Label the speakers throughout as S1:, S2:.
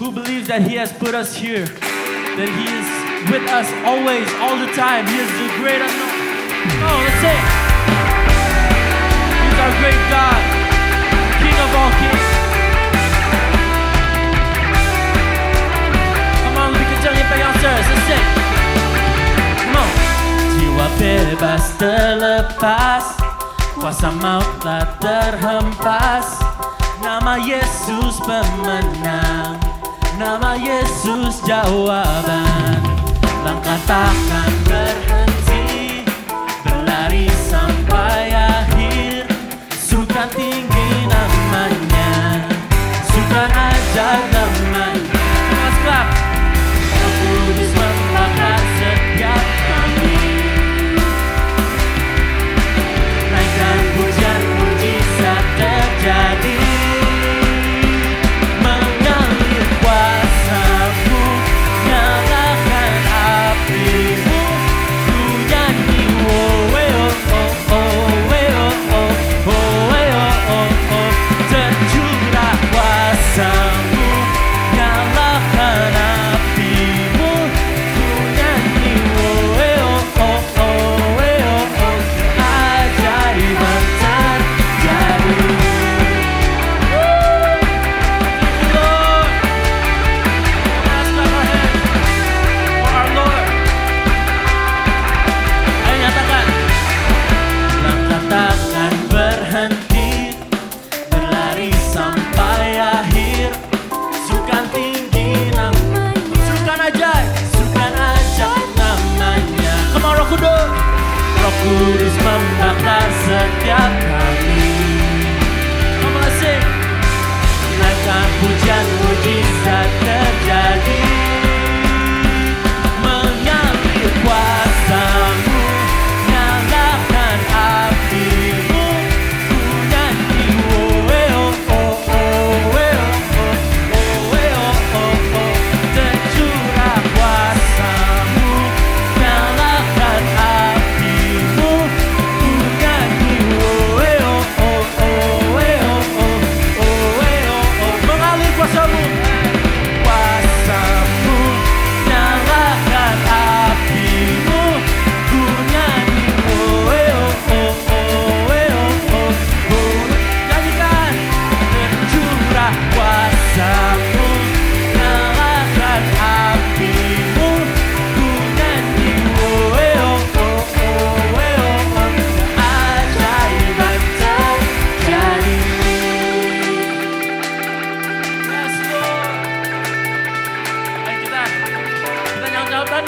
S1: who believes that He has put us here, that He is with us always, all the time. He is the great unknown. Oh, let's say it. He's our great God, King of all kings. Come on, lebih kencang yang pegang chorus. Let's sing. Come on. Jiwa bebas terlepas, kuasa maut telah terhempas. Nama Yesus pemenang, nama Yesus jawaban. Langkah takkan berhenti, berlari sampai akhir. Sukan tinggi namanya, sukan ajaib namanya. Let's clap. Roh Kudus membakar setiap kami. Naikkan pujian, mujizat terjadi. Kudus membakar setiap kami. Come on, let's sing. Naikkan pujian, mujizat terjadi. Mengalir kuasa-Mu, nyalakan api-Mu. Ku nyanyi, oh, oh, oh, oh, oh, oh, oh. Tercurah kuasa-Mu, nyalakan api.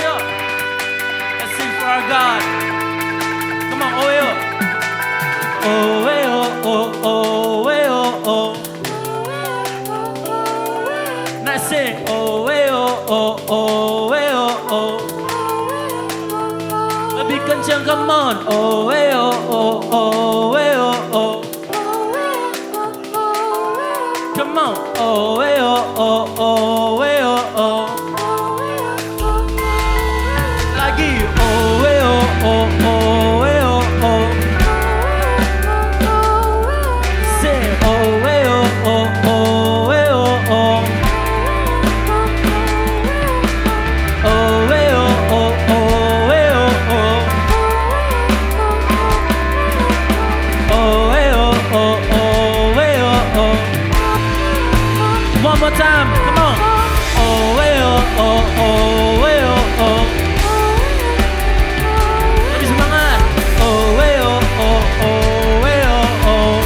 S1: Let's sing for our God. Come on, oh, oh. Oh, oh, oh, oh, oh, oh. Let's sing. Oh, oh, oh, oh, oh. Lebih kencang, come on. Oh, oh, oh, oh, oh. Come on. Oh, oh, oh, oh, oh. Lagi. Oh, oh, oh, oh, oh. Say, oh, oh, oh, oh, oh. Oh, oh, oh, oh, oh. Oh, oh, oh, oh. One more time, come on. Oh, oh, oh, oh, oh. Lebih semangat. Oh, oh, oh, oh, oh.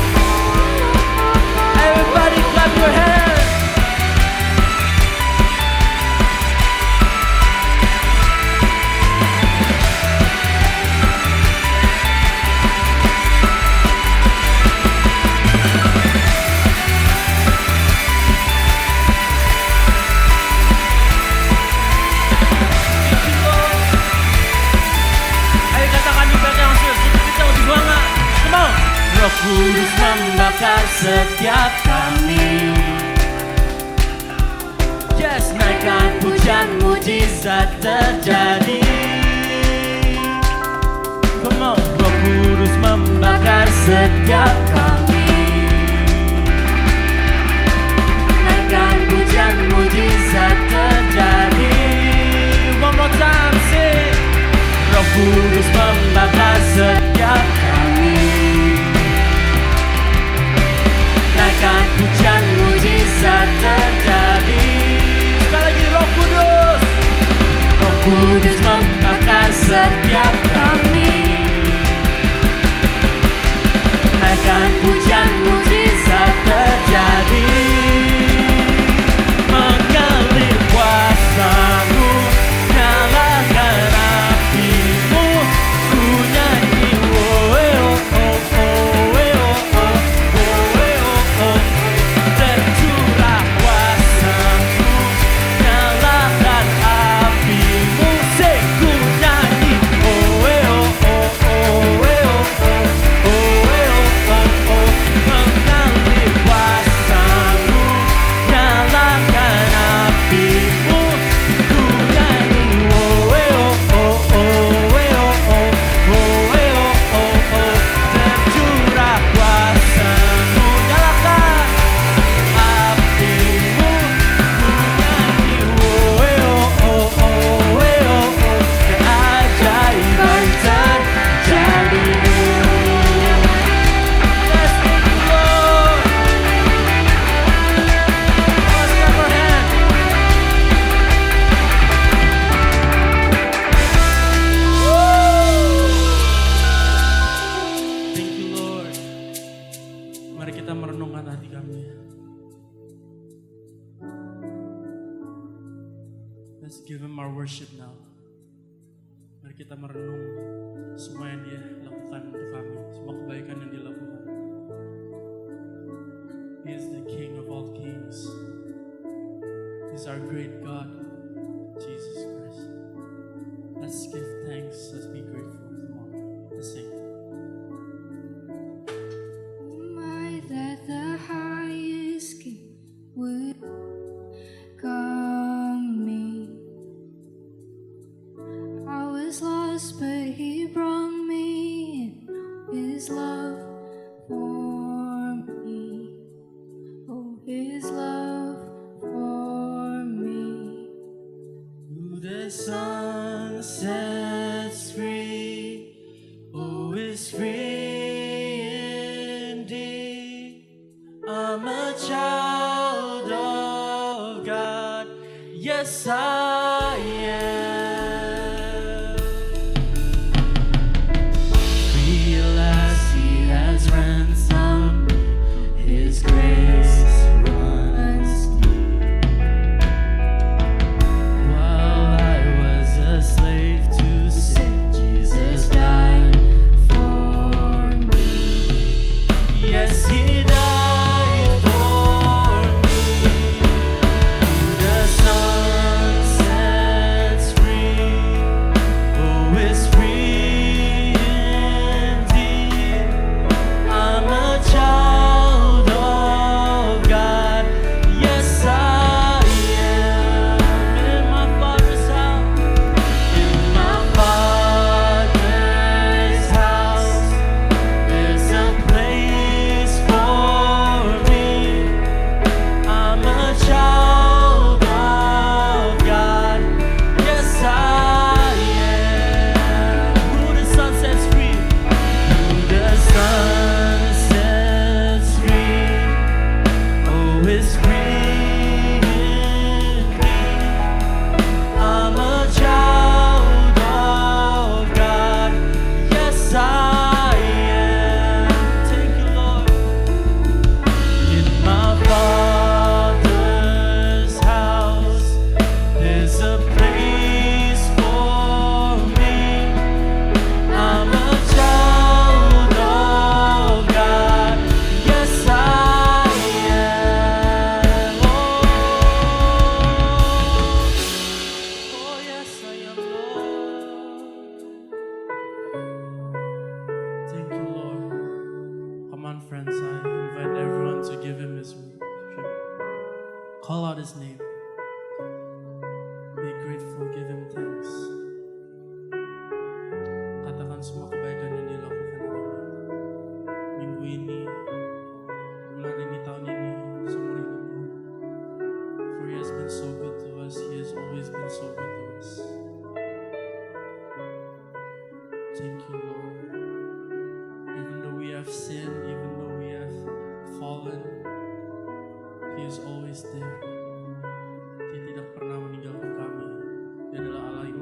S1: Everybody clap your hands. Roh Kudus membakar setiap kami. Yes, naikkan pujian, mujizat terjadi. Come on, Roh Kudus membakar setiap kami. Naikkan pujian, mujizat Kudus membakar setiap kami. Naikkan pujian, mujizat terjadi. Mengalir kuasa-Mu, nyalakan api-Mu. Ku nyanyi oh oh oh oh oh oh oh oh. Tercurah kuasa-Mu, nyalakan api-Mu. Ku nyanyi oh oh oh oh oh oh oh oh. Mengalir kuasa-Mu, nyalakan api-Mu. Ku nyanyi oh oh oh oh oh oh oh. Tercurah kuasa-Mu, nyalakan api-Mu. Ku nyanyi oh oh oh oh. Keajaiban terjadi. Let's thank you, Lord. Let's clap our hands. Thank you, Lord. Mari kita merenungkan hati kami. Let's give Him our worship now. Mari kita merenung semua yang Dia lakukan untuk kami, semua kebaikan yang Dia lakukan. He is the King of all kings. He is our great God, Jesus Christ. Let's give thanks. Let's be grateful. Come on, let's sing.
S2: My, that the highest King would come me. I was lost, but He brought me in. His love for me. Oh, His love for me.
S1: Who the sun sets free, oh, is free indeed. I'm a child of God, yes I am. Feel as He has ransomed me, His grace runs deep. While I was a slave to sin, Jesus died for me. Yes, He died for me. Who the Son sets free, oh, is free indeed. I'm a child of God, yes I am. In my Father's house, in my Father's house, there's a place for me. I'm a child of God, yes I am. Who the Son sets free, who the Son sets free, oh, is free indeed. I'm a child of God, yes I am. Thank you, Lord. In my Father's house, there's a place for me. I'm a child of God, yes I am. Oh yes I am, Lord. Thank you, Lord. Come on, friends, I invite everyone to give Him His worship. Call out His name. Be grateful, give Him thanks. Katakan semua kebaikan yang Dia lakukan hari ini. Minggu ini, bulan ini, tahun ini, seumur hidupmu. For He has been so good to us. He has always been so good to us. Thank you, Lord. Even though we have sinned, even though we have fallen, He is always there. Dia tidak pernah meninggalkan kami. Dia adalah Allah yang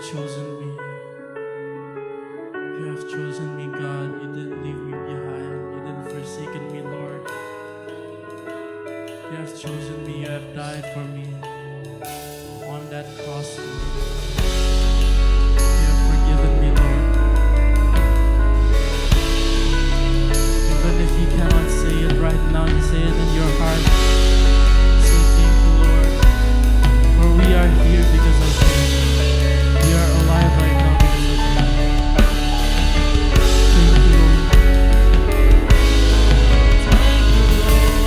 S1: chosen me. You have chosen me, God. You didn't leave me behind. You didn't forsaken me, Lord. You have chosen me. You have died for me on that cross. You have forgiven me, Lord. Even if you cannot say it right now, you say it in your heart. Say thank you, Lord. For we are here because of you. We are alive right now because of you. Thank you, Lord. Thank you, Lord.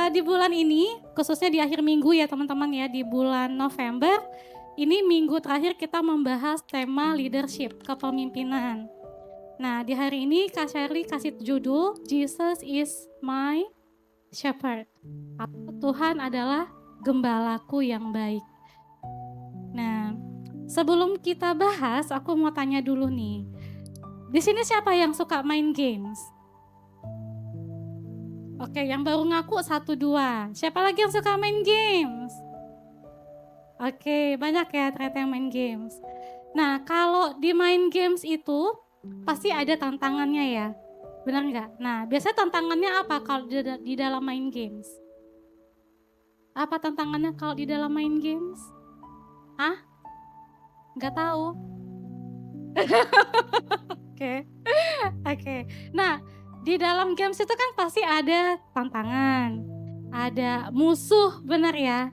S3: Di bulan ini, khususnya di akhir minggu ya teman-teman ya, di bulan November, ini minggu terakhir kita membahas tema leadership, kepemimpinan. Nah, di hari ini Kak Shirley kasih judul Jesus is my shepherd. Tuhan adalah gembalaku yang baik. Nah, sebelum kita bahas, aku mau tanya dulu nih. Di sini siapa yang suka main games? Oke, yang baru ngaku 1, 2. Siapa lagi yang suka main games? Oke, banyak ya ternyata yang main games. Nah, kalau di main games itu pasti ada tantangannya ya, benar nggak? Nah, biasanya tantangannya apa kalau di dalam main games? Apa tantangannya kalau di dalam main games? Ah, nggak tahu. Oke, oke. Nah, di dalam games itu kan pasti ada tantangan, ada musuh, benar ya?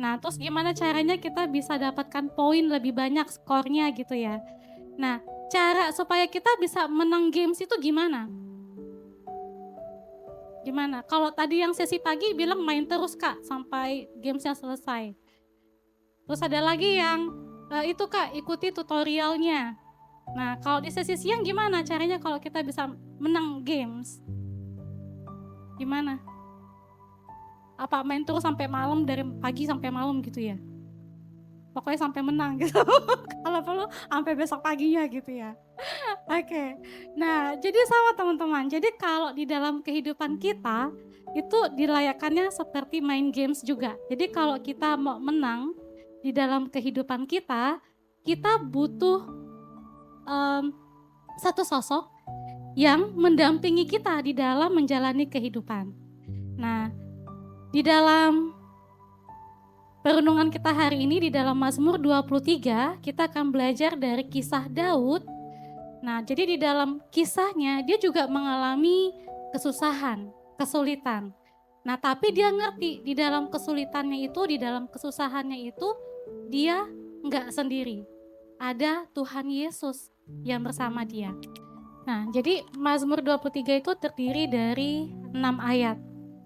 S3: Nah, terus gimana caranya kita bisa dapatkan poin lebih banyak skornya gitu ya. Nah, cara supaya kita bisa menang games itu gimana? Gimana? Kalau tadi yang sesi pagi bilang main terus Kak sampai gamesnya selesai. Terus ada lagi yang itu Kak, ikuti tutorialnya. Nah, kalau di sesi siang gimana caranya kalau kita bisa menang games? Gimana? Apa main terus sampai malam, dari pagi sampai malam gitu ya? Pokoknya sampai menang gitu. Kalau perlu sampai besok paginya gitu ya. Oke. Nah, jadi sama teman-teman. Jadi kalau di dalam kehidupan kita itu dilayakannya seperti main games juga. Jadi kalau kita mau menang di dalam kehidupan kita, kita butuh satu sosok yang mendampingi kita di dalam menjalani kehidupan. Nah, di dalam perenungan kita hari ini di dalam Mazmur 23, kita akan belajar dari kisah Daud. Nah, jadi di dalam kisahnya dia juga mengalami kesusahan, kesulitan. Nah, tapi dia ngerti di dalam kesulitannya itu, di dalam kesusahannya itu, dia enggak sendiri. Ada Tuhan Yesus yang bersama dia. Nah, jadi Mazmur 23 itu terdiri dari 6 ayat.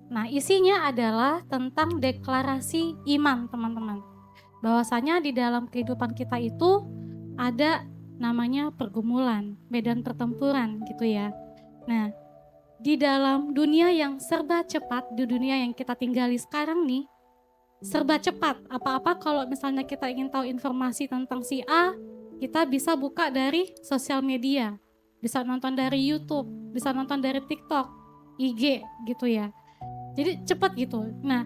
S3: Nah, isinya adalah tentang deklarasi iman, teman-teman. Bahwasanya di dalam kehidupan kita itu ada namanya pergumulan, medan pertempuran gitu ya. Nah, di dalam dunia yang serba cepat, di dunia yang kita tinggali sekarang nih, serba cepat. Apa-apa kalau misalnya kita ingin tahu informasi tentang si A, kita bisa buka dari sosial media, bisa nonton dari YouTube, bisa nonton dari TikTok, IG gitu ya. Jadi cepat gitu. Nah,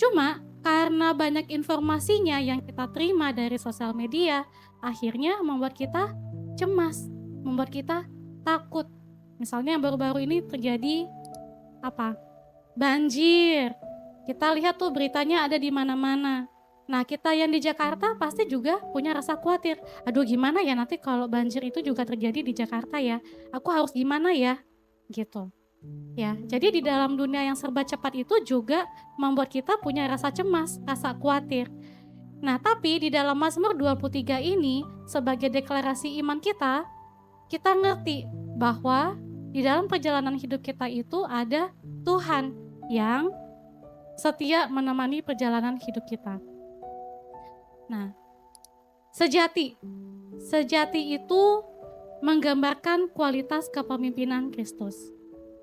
S3: cuma karena banyak informasinya yang kita terima dari sosial media, akhirnya membuat kita cemas, membuat kita takut. Misalnya yang baru-baru ini terjadi apa? Banjir. Kita lihat tuh beritanya ada di mana-mana. Nah, kita yang di Jakarta pasti juga punya rasa khawatir. Aduh, gimana ya nanti kalau banjir itu juga terjadi di Jakarta ya? Aku harus gimana ya? Gitu. Ya, jadi di dalam dunia yang serba cepat itu juga membuat kita punya rasa cemas, rasa khawatir. Nah, tapi di dalam Mazmur 23 ini sebagai deklarasi iman kita ngerti bahwa di dalam perjalanan hidup kita itu ada Tuhan yang setia menemani perjalanan hidup kita. Nah, sejati itu menggambarkan kualitas kepemimpinan Kristus.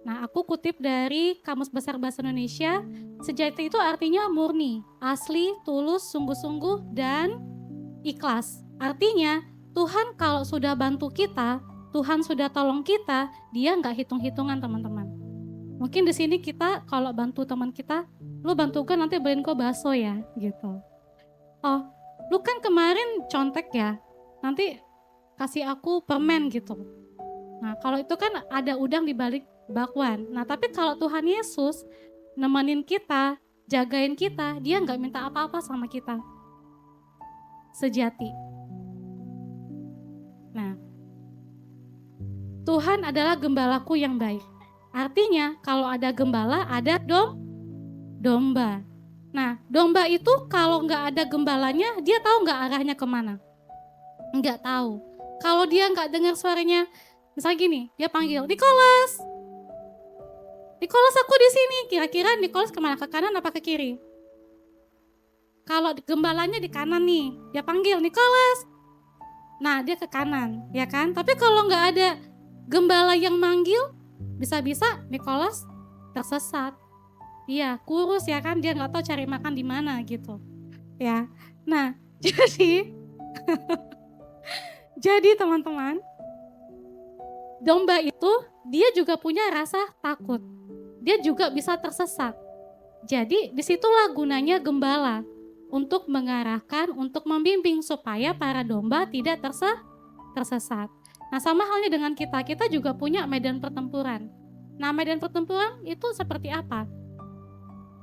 S3: Nah, aku kutip dari Kamus Besar Bahasa Indonesia, sejati itu artinya murni, asli, tulus, sungguh-sungguh, dan ikhlas. Artinya, Tuhan kalau sudah bantu kita, Tuhan sudah tolong kita, dia nggak hitung-hitungan teman-teman. Mungkin di sini kita kalau bantu teman kita, lu bantu gue nanti beliin gue bakso ya, gitu. Oh, lu kan kemarin contek ya, nanti kasih aku permen gitu. Nah, kalau itu kan ada udang di balik bakwan. Nah, tapi kalau Tuhan Yesus nemenin kita, jagain kita, dia nggak minta apa-apa sama kita. Sejati. Nah, Tuhan adalah gembalaku yang baik. Artinya kalau ada gembala, ada domba. Nah, domba itu kalau nggak ada gembalanya, dia tahu nggak arahnya kemana? Nggak tahu. Kalau dia nggak dengar suaranya, misalnya gini, dia panggil, Nicholas, aku di sini. Kira-kira Nicholas kemana? Ke kanan apa ke kiri? Kalau gembalanya di kanan nih, dia panggil Nicholas. Nah, dia ke kanan, ya kan? Tapi kalau nggak ada gembala yang manggil, bisa-bisa Nicholas tersesat. Iya, kurus ya kan? Dia nggak tahu cari makan di mana gitu, ya. Nah, jadi teman-teman, domba itu dia juga punya rasa takut. Dia juga bisa tersesat. Jadi disitulah gunanya gembala untuk mengarahkan, untuk membimbing supaya para domba tidak tersesat. Nah, sama halnya dengan kita juga punya medan pertempuran. Nah, medan pertempuran itu seperti apa?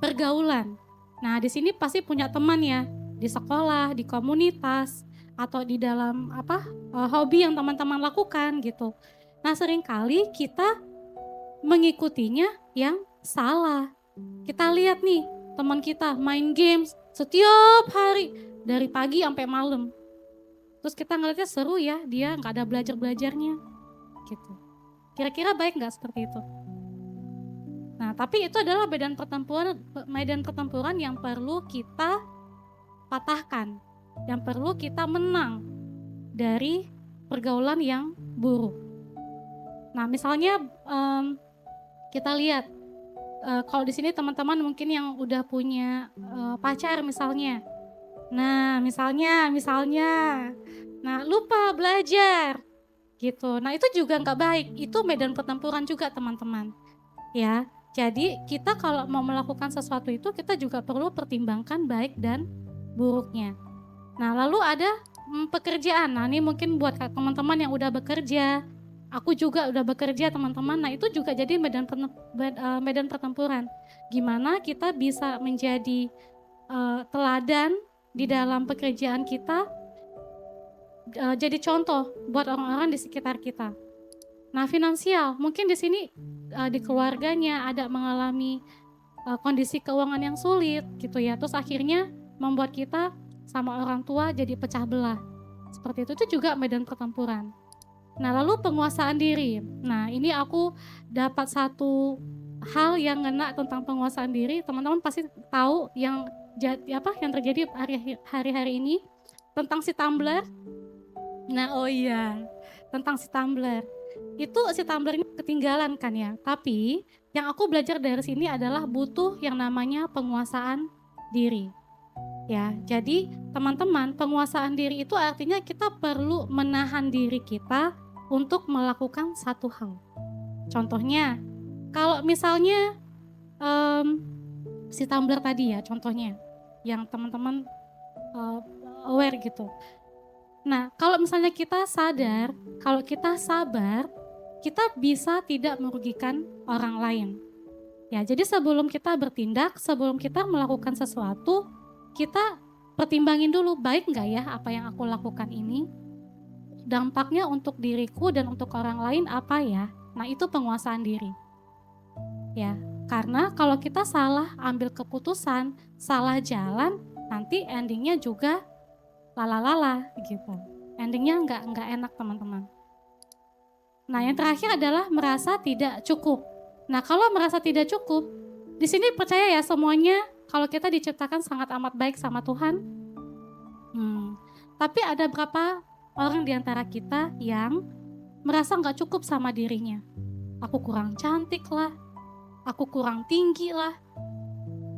S3: Pergaulan. Nah, di sini pasti punya teman ya, di sekolah, di komunitas, atau di dalam hobi yang teman-teman lakukan gitu. Nah, seringkali kita mengikutinya yang salah. Kita lihat nih, teman kita main games setiap hari dari pagi sampai malam. Terus kita ngeliatnya seru ya, dia nggak ada belajarnya gitu. Kira-kira baik nggak seperti itu? Nah, tapi itu adalah medan pertempuran yang perlu kita patahkan, yang perlu kita menang dari pergaulan yang buruk. Nah, misalnya kita lihat kalau di sini teman-teman mungkin yang udah punya pacar misalnya. Nah, misalnya, nah lupa belajar gitu. Nah, itu juga nggak baik. Itu medan pertempuran juga teman-teman. Ya, jadi kita kalau mau melakukan sesuatu itu kita juga perlu pertimbangkan baik dan buruknya. Nah, lalu ada pekerjaan. Nah, ini mungkin buat teman-teman yang udah bekerja. Aku juga udah bekerja teman-teman. Nah, itu juga jadi medan pertempuran. Gimana kita bisa menjadi teladan di dalam pekerjaan kita, jadi contoh buat orang-orang di sekitar kita. Nah, finansial, mungkin di sini di keluarganya ada mengalami kondisi keuangan yang sulit gitu ya. Terus akhirnya membuat kita sama orang tua jadi pecah belah. Seperti itu juga medan pertempuran. Nah, lalu penguasaan diri. Nah, ini aku dapat satu hal yang ngena tentang penguasaan diri. Teman-teman pasti tahu yang terjadi hari-hari ini tentang si Tumblr. Nah, oh iya, tentang si Tumblr. Itu si Tumblr ini ketinggalan kan ya. Tapi yang aku belajar dari sini adalah butuh yang namanya penguasaan diri. Ya, jadi teman-teman, penguasaan diri itu artinya kita perlu menahan diri kita untuk melakukan satu hal. Contohnya, kalau misalnya si Tumblr tadi ya, contohnya yang teman-teman aware gitu. Nah, kalau misalnya kita sadar, kalau kita sabar, kita bisa tidak merugikan orang lain. Ya, jadi sebelum kita bertindak, sebelum kita melakukan sesuatu, kita pertimbangin dulu, baik nggak ya apa yang aku lakukan ini? Dampaknya untuk diriku dan untuk orang lain apa ya? Nah, itu penguasaan diri. Ya, karena kalau kita salah ambil keputusan, salah jalan, nanti endingnya juga lala gitu. Endingnya nggak enak teman-teman. Nah, yang terakhir adalah merasa tidak cukup. Nah, kalau merasa tidak cukup, di sini percaya ya semuanya kalau kita diciptakan sangat amat baik sama Tuhan. Tapi ada berapa orang di antara kita yang merasa nggak cukup sama dirinya? Aku kurang cantik lah, aku kurang tinggi lah,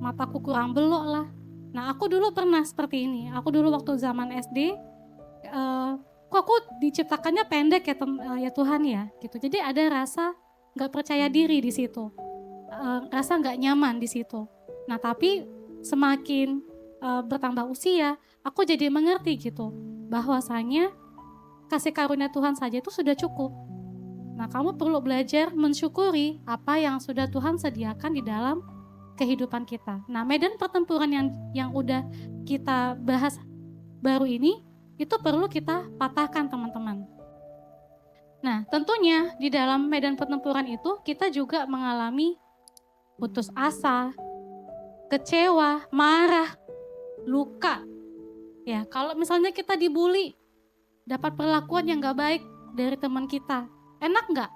S3: mataku kurang belok lah. Nah, aku dulu pernah seperti ini. Aku dulu waktu zaman SD, kok aku diciptakannya pendek ya Tuhan ya, gitu. Jadi ada rasa nggak percaya diri di situ, rasa nggak nyaman di situ. Nah, tapi semakin bertambah usia, aku jadi mengerti gitu, bahwasanya kasih karunia Tuhan saja itu sudah cukup. Nah, kamu perlu belajar mensyukuri apa yang sudah Tuhan sediakan di dalam kehidupan kita. Nah, medan pertempuran yang udah kita bahas baru ini, itu perlu kita patahkan teman-teman. Nah, tentunya di dalam medan pertempuran itu kita juga mengalami putus asa, kecewa, marah, luka. Ya, kalau misalnya kita dibully, dapat perlakuan yang gak baik dari teman kita, enak gak?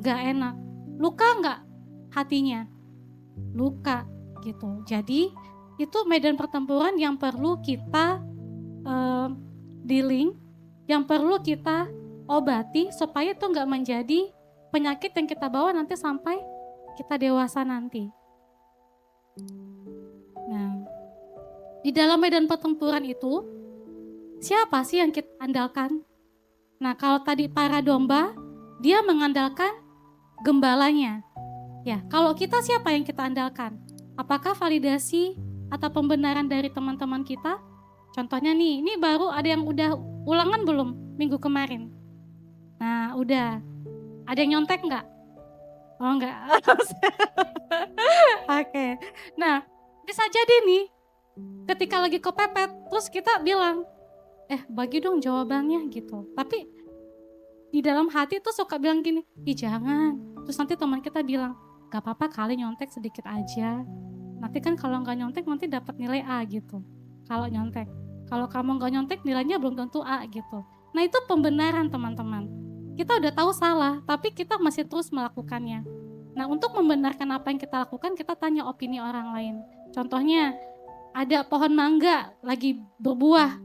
S3: Gak enak. Luka gak hatinya? Luka gitu. Jadi itu medan pertempuran yang perlu kita dealing, yang perlu kita obati supaya itu gak menjadi penyakit yang kita bawa nanti sampai kita dewasa nanti. Nah, di dalam medan pertempuran itu siapa sih yang kita andalkan? Nah, kalau tadi para domba, dia mengandalkan gembalanya. Ya, kalau kita siapa yang kita andalkan? Apakah validasi atau pembenaran dari teman-teman kita. Contohnya nih, ini baru ada yang udah ulangan belum minggu kemarin? Nah, udah. Ada yang nyontek nggak? Oh enggak. Oke. Nah, bisa jadi nih, ketika lagi kepepet, terus kita bilang, bagi dong jawabannya gitu. Tapi di dalam hati tuh suka bilang gini, ih jangan. Terus nanti teman kita bilang, gak apa-apa kali nyontek sedikit aja. Nanti kan kalau nggak nyontek nanti dapat nilai A gitu. Kalau nyontek. Kalau kamu nggak nyontek nilainya belum tentu A gitu. Nah itu pembenaran teman-teman. Kita udah tahu salah, tapi kita masih terus melakukannya. Nah untuk membenarkan apa yang kita lakukan, kita tanya opini orang lain. Contohnya, ada pohon mangga lagi berbuah.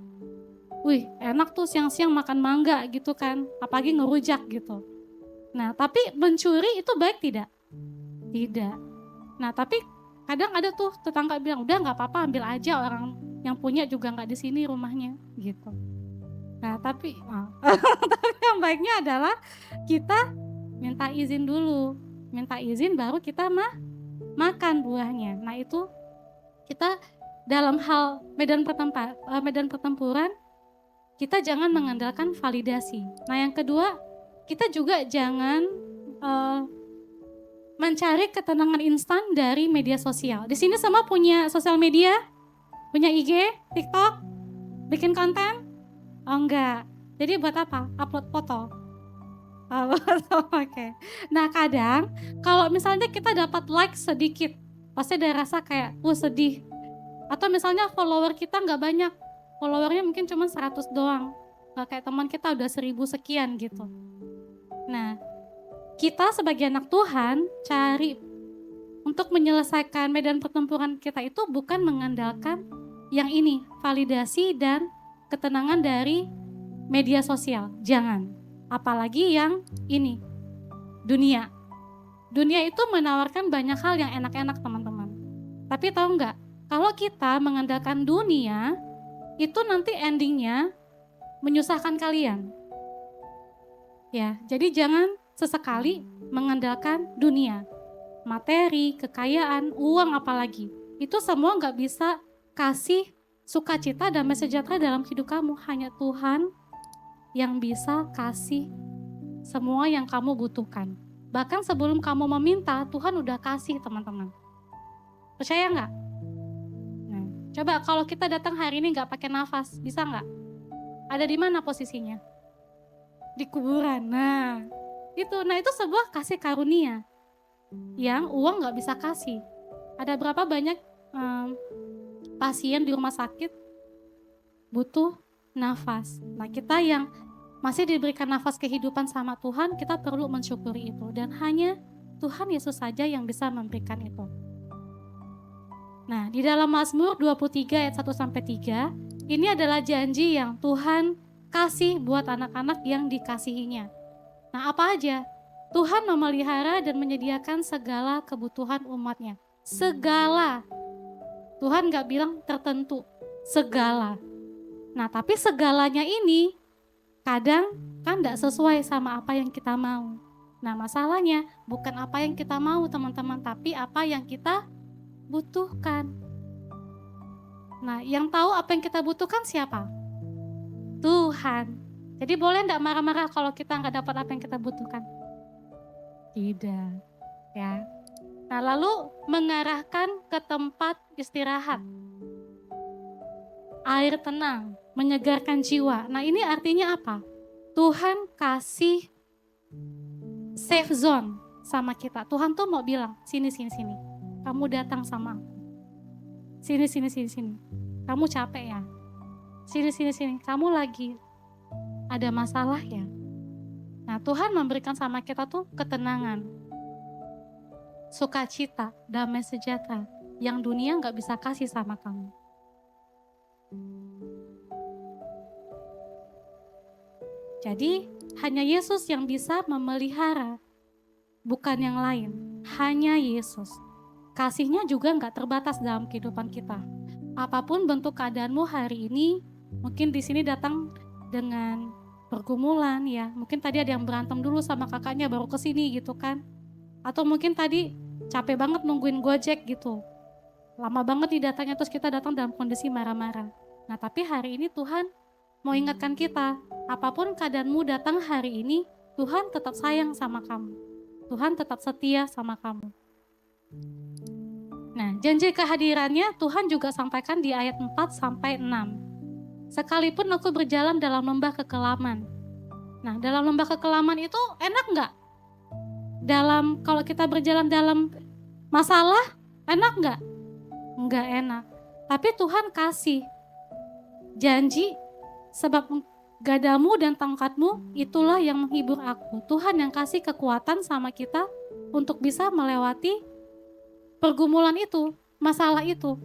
S3: Wih enak tuh siang-siang makan mangga gitu kan, apalagi ngerujak gitu. Nah tapi mencuri itu baik tidak? Tidak. Nah tapi kadang ada tuh tetangga bilang, udah gak apa-apa ambil aja, orang yang punya juga gak di sini rumahnya gitu. Nah tapi yang baiknya adalah kita minta izin dulu. Minta izin baru kita makan buahnya. Nah itu kita dalam hal medan pertempuran, kita jangan mengandalkan validasi. Nah yang kedua, kita juga jangan mencari ketenangan instan dari media sosial. Di sini semua punya sosial media, punya IG, TikTok, bikin konten? Oh enggak. Jadi buat apa? Upload foto. Oke. Nah kadang kalau misalnya kita dapat like sedikit, pasti ada rasa kayak sedih. Atau misalnya follower kita nggak banyak, followernya mungkin cuma 100 doang. Nggak kayak teman kita udah 1000 sekian gitu. Nah kita sebagai anak Tuhan cari untuk menyelesaikan medan pertempuran kita itu bukan mengandalkan yang ini, validasi dan ketenangan dari media sosial. Jangan. Apalagi yang ini, dunia. Dunia itu menawarkan banyak hal yang enak-enak teman-teman. Tapi tahu nggak? Kalau kita mengandalkan dunia, itu nanti endingnya menyusahkan kalian. Ya, jadi jangan sesekali mengandalkan dunia, materi, kekayaan, uang apalagi. Itu semua nggak bisa kasih sukacita dan sejahtera dalam hidup kamu. Hanya Tuhan yang bisa kasih semua yang kamu butuhkan. Bahkan sebelum kamu meminta, Tuhan udah kasih teman-teman. Percaya nggak? Nah, coba kalau kita datang hari ini nggak pakai nafas, bisa nggak? Ada di mana posisinya? Di kuburan. Nah itu sebuah kasih karunia yang uang nggak bisa kasih. Ada berapa banyak pasien di rumah sakit butuh nafas. Nah kita yang masih diberikan nafas kehidupan sama Tuhan, kita perlu mensyukuri itu. Dan hanya Tuhan Yesus saja yang bisa memberikan itu. Nah di dalam Mazmur 23 ayat 1-3, ini adalah janji yang Tuhan kasih buat anak-anak yang dikasihinya. Nah apa aja? Tuhan memelihara dan menyediakan segala kebutuhan umatnya. Segala. Tuhan gak bilang tertentu. Segala. Nah tapi segalanya ini kadang kan gak sesuai sama apa yang kita mau. Nah masalahnya bukan apa yang kita mau teman-teman, tapi apa yang kita butuhkan. Nah yang tahu apa yang kita butuhkan siapa? Tuhan. Jadi boleh enggak marah-marah kalau kita enggak dapat apa yang kita butuhkan? Tidak. Ya. Nah, lalu mengarahkan ke tempat istirahat. Air tenang, menyegarkan jiwa. Nah, ini artinya apa? Tuhan kasih safe zone sama kita. Tuhan tuh mau bilang, sini. Kamu datang sama aku. Sini. Kamu capek ya? Sini. Kamu lagi ada masalah ya. Nah Tuhan memberikan sama kita tuh ketenangan, sukacita, damai sejahtera yang dunia gak bisa kasih sama kamu. Jadi hanya Yesus yang bisa memelihara, bukan yang lain. Hanya Yesus. Kasihnya juga gak terbatas dalam kehidupan kita. Apapun bentuk keadaanmu hari ini, mungkin di sini datang dengan pergumulan ya, mungkin tadi ada yang berantem dulu sama kakaknya baru kesini gitu kan, atau mungkin tadi capek banget nungguin Gojek gitu. lama banget nih datangnya, terus kita datang dalam kondisi marah-marah. Nah tapi hari ini Tuhan mau ingatkan kita, apapun keadaanmu datang hari ini, Tuhan tetap sayang sama kamu. Tuhan tetap setia sama kamu. Nah, janji kehadirannya Tuhan juga sampaikan di ayat 4-6. Sekalipun aku berjalan dalam lembah kekelaman. Nah, dalam lembah kekelaman itu enak nggak? Kalau kita berjalan dalam masalah, enak nggak? Nggak enak. Tapi Tuhan kasih janji, sebab gadamu dan tongkatmu itulah yang menghibur aku. Tuhan yang kasih kekuatan sama kita untuk bisa melewati pergumulan itu, masalah itu.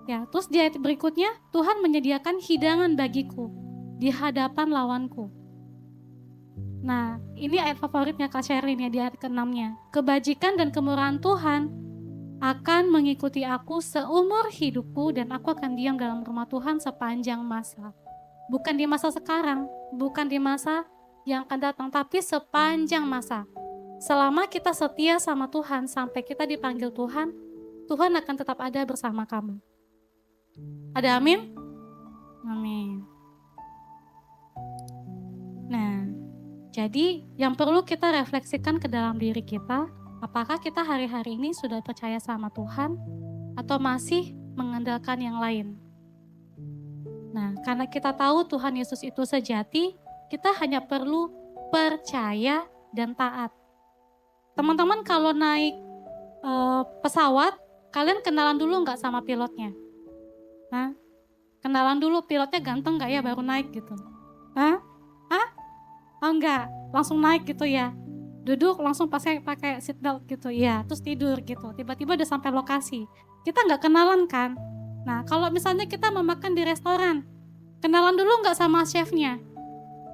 S3: Ya, terus di ayat berikutnya, Tuhan menyediakan hidangan bagiku di hadapan lawanku. Nah, ini ayat favoritnya Kak Sherin ya, di ayat ke-6-nya. Kebajikan dan kemurahan Tuhan akan mengikuti aku seumur hidupku dan aku akan diam dalam rumah Tuhan sepanjang masa. Bukan di masa sekarang, bukan di masa yang akan datang, tapi sepanjang masa. Selama kita setia sama Tuhan, sampai kita dipanggil Tuhan, Tuhan akan tetap ada bersama kamu. Ada amin? Amin. Nah, jadi yang perlu kita refleksikan ke dalam diri kita, apakah kita hari-hari ini sudah percaya sama Tuhan atau masih mengandalkan yang lain? Nah, karena kita tahu Tuhan Yesus itu sejati, kita hanya perlu percaya dan taat. Teman-teman kalau naik pesawat, kalian kenalan dulu nggak sama pilotnya? Hah? Kenalan dulu pilotnya ganteng nggak ya baru naik gitu? Hah? Oh enggak, langsung naik gitu ya? Duduk langsung pakai seatbelt gitu ya, terus tidur gitu. Tiba-tiba udah sampai lokasi. Kita nggak kenalan kan? Nah kalau misalnya kita mau makan di restoran, kenalan dulu nggak sama chefnya?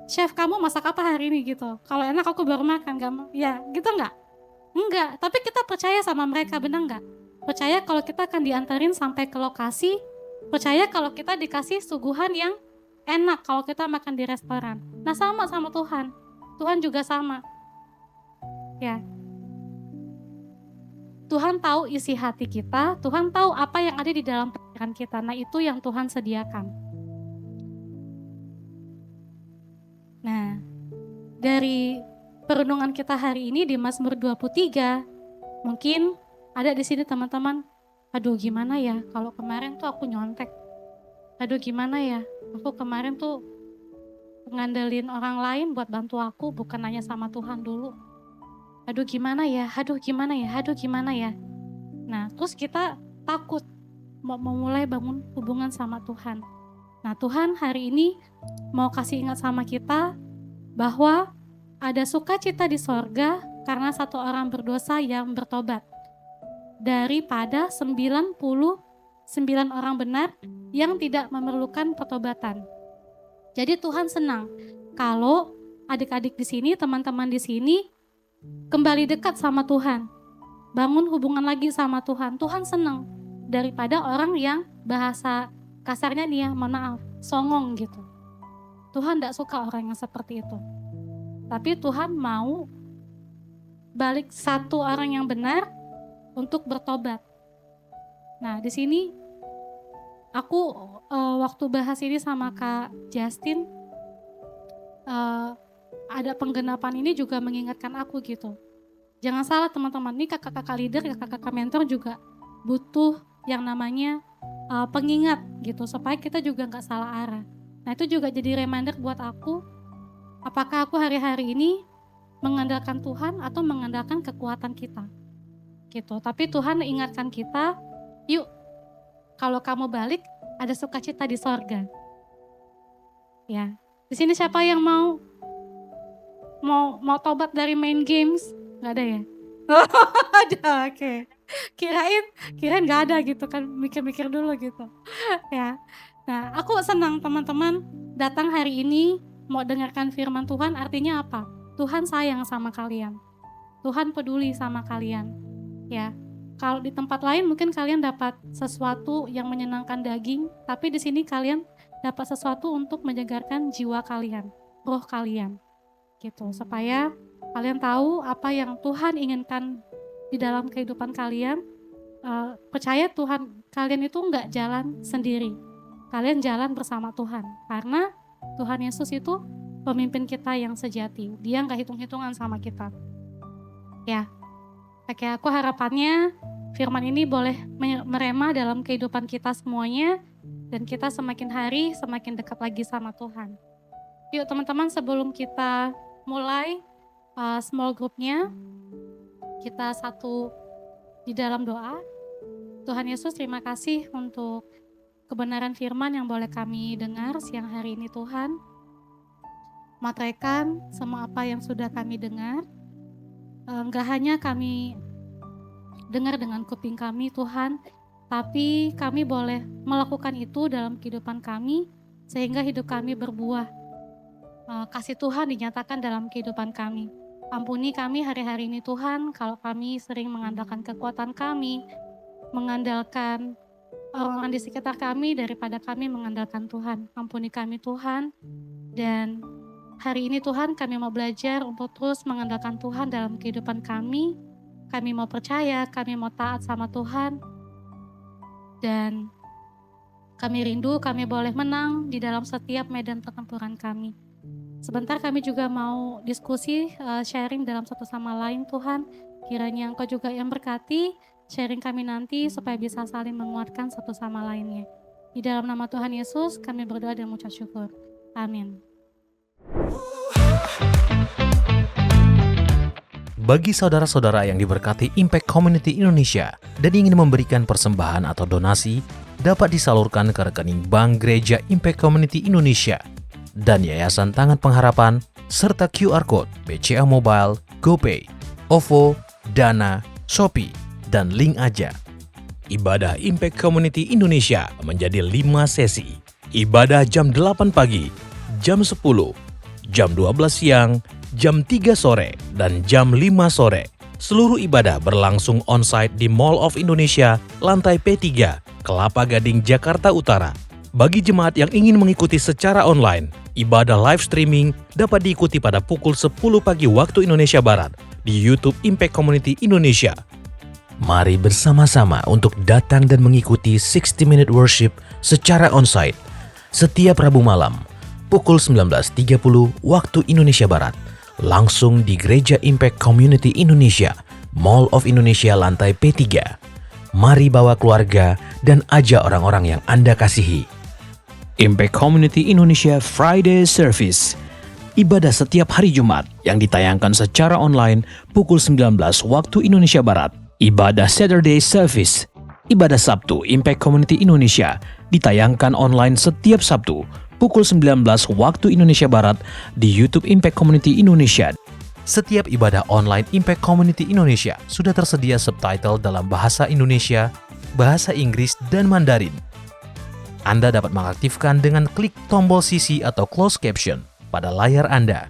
S3: Chef kamu masak apa hari ini gitu? Kalau enak aku baru makan, nggak mau? Ya gitu nggak? Enggak, tapi kita percaya sama mereka, benar nggak? Percaya kalau kita akan diantarin sampai ke lokasi, percaya kalau kita dikasih suguhan yang enak kalau kita makan di restoran. Nah sama Tuhan, Tuhan juga sama. Ya, Tuhan tahu isi hati kita, Tuhan tahu apa yang ada di dalam pikiran kita. Nah itu yang Tuhan sediakan. Nah, dari perenungan kita hari ini di Mazmur 23, mungkin ada di sini teman-teman, aduh gimana ya kalau kemarin tuh aku nyontek, aduh gimana ya aku kemarin tuh ngandelin orang lain buat bantu aku, bukan nanya sama Tuhan dulu, aduh gimana ya. Nah terus kita takut mau mulai bangun hubungan sama Tuhan. Nah Tuhan hari ini mau kasih ingat sama kita bahwa ada sukacita di sorga karena satu orang berdosa yang bertobat, daripada 99 orang benar yang tidak memerlukan pertobatan. Jadi Tuhan senang kalau adik-adik di sini, teman-teman di sini kembali dekat sama Tuhan, bangun hubungan lagi sama Tuhan. Tuhan senang daripada orang yang bahasa kasarnya nih ya, mohon maaf, songong gitu. Tuhan tidak suka orang yang seperti itu. Tapi Tuhan mau balik satu orang yang benar untuk bertobat. Nah di sini aku waktu bahas ini sama Kak Justin, ada penggenapan ini juga mengingatkan aku gitu. Jangan salah teman-teman, ini kakak-kakak leader, kakak-kakak mentor juga butuh yang namanya pengingat gitu, supaya kita juga gak salah arah. Nah itu juga jadi reminder buat aku, apakah aku hari-hari ini mengandalkan Tuhan atau mengandalkan kekuatan kita gitu. Tapi Tuhan ingatkan kita, yuk kalau kamu balik ada sukacita di sorga. Ya, di sini siapa yang mau tobat dari main games? Gak ada ya? Ada, oke. Kirain gak ada gitu kan, mikir-mikir dulu gitu. Ya. Nah, aku senang teman-teman datang hari ini mau dengarkan firman Tuhan. Artinya apa? Tuhan sayang sama kalian. Tuhan peduli sama kalian. Ya. Kalau di tempat lain mungkin kalian dapat sesuatu yang menyenangkan daging, tapi di sini kalian dapat sesuatu untuk menyegarkan jiwa kalian, roh kalian. Gitu, supaya kalian tahu apa yang Tuhan inginkan di dalam kehidupan kalian, percaya Tuhan kalian itu nggak jalan sendiri. Kalian jalan bersama Tuhan. Karena Tuhan Yesus itu pemimpin kita yang sejati. Dia nggak hitung-hitungan sama kita. Ya, oke, aku harapannya firman ini boleh merema dalam kehidupan kita semuanya. Dan kita semakin hari semakin dekat lagi sama Tuhan. Yuk teman-teman, sebelum kita mulai small groupnya, kita satu di dalam doa. Tuhan Yesus, terima kasih untuk kebenaran firman yang boleh kami dengar siang hari ini Tuhan. Matraikan semua apa yang sudah kami dengar. Enggak hanya kami dengar dengan kuping kami Tuhan, tapi kami boleh melakukan itu dalam kehidupan kami sehingga hidup kami berbuah. Kasih Tuhan dinyatakan dalam kehidupan kami. Ampuni kami hari-hari ini Tuhan kalau kami sering mengandalkan kekuatan kami, mengandalkan orang-orang di sekitar kami daripada kami mengandalkan Tuhan. Ampuni kami Tuhan, dan hari ini Tuhan kami mau belajar untuk terus mengandalkan Tuhan dalam kehidupan kami. Kami mau percaya, kami mau taat sama Tuhan, dan kami rindu kami boleh menang di dalam setiap medan pertempuran kami. Sebentar kami juga mau diskusi, sharing dalam satu sama lain Tuhan. Kiranya Engkau juga yang berkati sharing kami nanti supaya bisa saling menguatkan satu sama lainnya. Di dalam nama Tuhan Yesus kami berdoa dan mengucap syukur. Amin.
S4: Bagi saudara-saudara yang diberkati Impact Community Indonesia dan ingin memberikan persembahan atau donasi, dapat disalurkan ke rekening Bank Gereja Impact Community Indonesia dan Yayasan Tangan Pengharapan, serta QR Code BCA Mobile, GoPay, OVO, Dana, Shopee, dan link aja. Ibadah Impact Community Indonesia menjadi 5 sesi. Ibadah jam 8 pagi, jam 10, jam 12 siang, jam 3 sore, dan jam 5 sore. Seluruh ibadah berlangsung on-site di Mall of Indonesia, lantai P3, Kelapa Gading, Jakarta Utara. Bagi jemaat yang ingin mengikuti secara online, ibadah live streaming dapat diikuti pada pukul 10 pagi waktu Indonesia Barat di YouTube Impact Community Indonesia. Mari bersama-sama untuk datang dan mengikuti 60 Minute Worship secara on-site setiap Rabu malam pukul 19.30 waktu Indonesia Barat, langsung di Gereja Impact Community Indonesia, Mall of Indonesia lantai P3. Mari bawa keluarga dan ajak orang-orang yang Anda kasihi. Impact Community Indonesia Friday Service, ibadah setiap hari Jumat yang ditayangkan secara online pukul 19 waktu Indonesia Barat. Ibadah Saturday Service, ibadah Sabtu Impact Community Indonesia ditayangkan online setiap Sabtu pukul 19 waktu Indonesia Barat di YouTube Impact Community Indonesia. Setiap ibadah online Impact Community Indonesia sudah tersedia subtitle dalam bahasa Indonesia, bahasa Inggris, dan Mandarin. Anda dapat mengaktifkan dengan klik tombol CC atau closed caption pada layar Anda.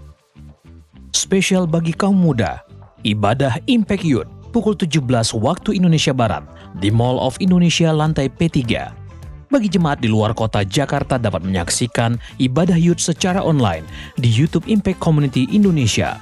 S4: Spesial bagi kaum muda, ibadah Impact Youth pukul 17 waktu Indonesia Barat di Mall of Indonesia lantai P3. Bagi jemaat di luar kota Jakarta dapat menyaksikan ibadah youth secara online di YouTube Impact Community Indonesia.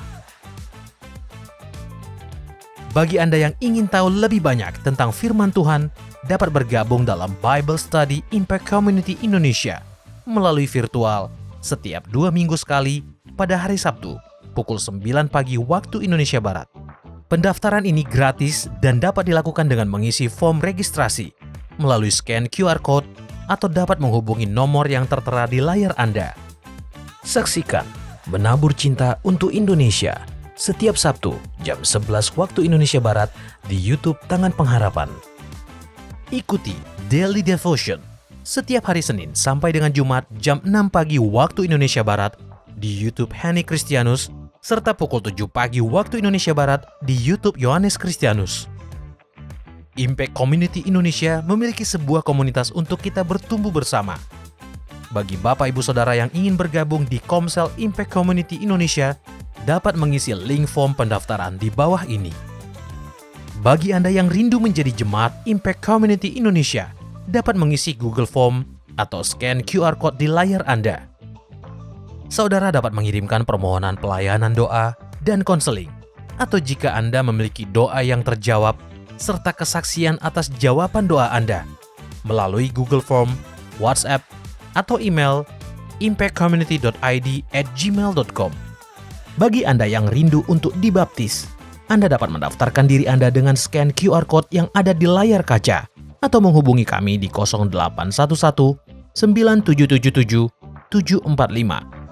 S4: Bagi Anda yang ingin tahu lebih banyak tentang firman Tuhan, dapat bergabung dalam Bible Study Impact Community Indonesia melalui virtual setiap 2 minggu sekali pada hari Sabtu pukul 9 pagi waktu Indonesia Barat. Pendaftaran ini gratis dan dapat dilakukan dengan mengisi form registrasi melalui scan QR Code atau dapat menghubungi nomor yang tertera di layar Anda. Saksikan Menabur Cinta untuk Indonesia setiap Sabtu jam 11 waktu Indonesia Barat di YouTube Tangan Pengharapan. Ikuti Daily Devotion setiap hari Senin sampai dengan Jumat jam 6 pagi waktu Indonesia Barat di YouTube Hani Kristianus, serta pukul 7 pagi waktu Indonesia Barat di YouTube Yohanes Kristianus. Impact Community Indonesia memiliki sebuah komunitas untuk kita bertumbuh bersama. Bagi Bapak Ibu Saudara yang ingin bergabung di Komsel Impact Community Indonesia, dapat mengisi link form pendaftaran di bawah ini. Bagi Anda yang rindu menjadi jemaat Impact Community Indonesia, dapat mengisi Google Form atau scan QR Code di layar Anda. Saudara dapat mengirimkan permohonan pelayanan doa dan konseling, atau jika Anda memiliki doa yang terjawab, serta kesaksian atas jawaban doa Anda melalui Google Form, WhatsApp, atau email impactcommunity.id@gmail.com. Bagi Anda yang rindu untuk dibaptis, Anda dapat mendaftarkan diri Anda dengan scan QR Code yang ada di layar kaca atau menghubungi kami di 0811 9777 745.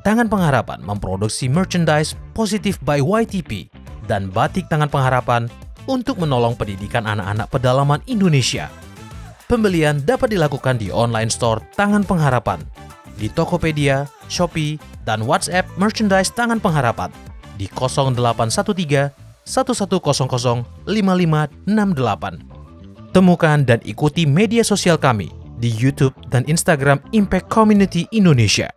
S4: Tangan Pengharapan memproduksi merchandise Positive by YTP dan batik Tangan Pengharapan untuk menolong pendidikan anak-anak pedalaman Indonesia. Pembelian dapat dilakukan di online store Tangan Pengharapan, di Tokopedia, Shopee, dan WhatsApp merchandise Tangan Pengharapan di 0813 1100 5568. Temukan dan ikuti media sosial kami di YouTube dan Instagram Impact Community Indonesia.